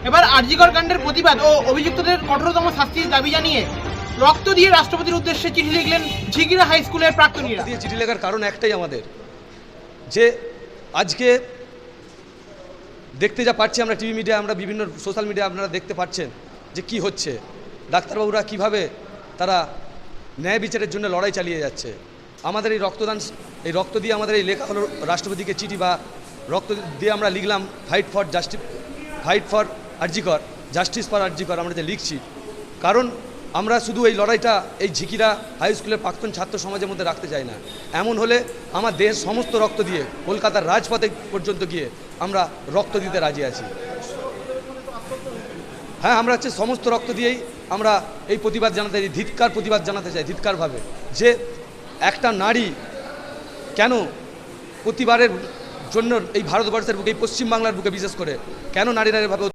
এবার আরজিকর কাণ্ডের প্রতিবাদ ও অভিযুক্তদের কঠোরতম শাস্তির দাবি জানিয়ে রক্ত দিয়ে রাষ্ট্রপতির উদ্দেশ্যে চিঠি লিখলেন ঝিগিরা হাই স্কুলের প্রাক্তনীরা। দিয়ে চিঠি লেখার কারণ একটাই আমাদের, যে আজকে দেখতে যা পাচ্ছি আমরা টিভি মিডিয়া, আমরা বিভিন্ন সোশ্যাল মিডিয়া আপনারা দেখতে পাচ্ছেন যে কি হচ্ছে, ডাক্তারবাবুরা কিভাবে তারা ন্যায় বিচারের জন্য লড়াই চালিয়ে যাচ্ছে। আমাদের এই রক্তদান, এই রক্ত দিয়ে আমাদের এই লেখা হলো রাষ্ট্রপতিকে চিঠি, বা রক্ত দিয়ে আমরা লিখলাম fight for RG Kar, justice for RG Kar আমরা যে লিখছি। কারণ আমরা শুধু এই লড়াইটা এই ঝিকিরা হাই স্কুলের প্রাক্তন ছাত্র সমাজের মধ্যে রাখতে চাই না। এমন হলে আমার দেশ সমস্ত রক্ত দিয়ে কলকাতার রাজপথে পর্যন্ত গিয়ে আমরা রক্ত দিতে রাজি আছি। হ্যাঁ, আমরা হচ্ছে সমস্ত রক্ত দিয়েই আমরা এই প্রতিবাদ জানাতে চাই, ধিক্কার প্রতিবাদ জানাতে চাই, ধিক্কারভাবে, যে একটা নারী কেন প্রতিবারের জন্য এই ভারতবর্ষের বুকে, এই পশ্চিমবাংলার বুকে বিশেষ করে কেন নারীরা এভাবে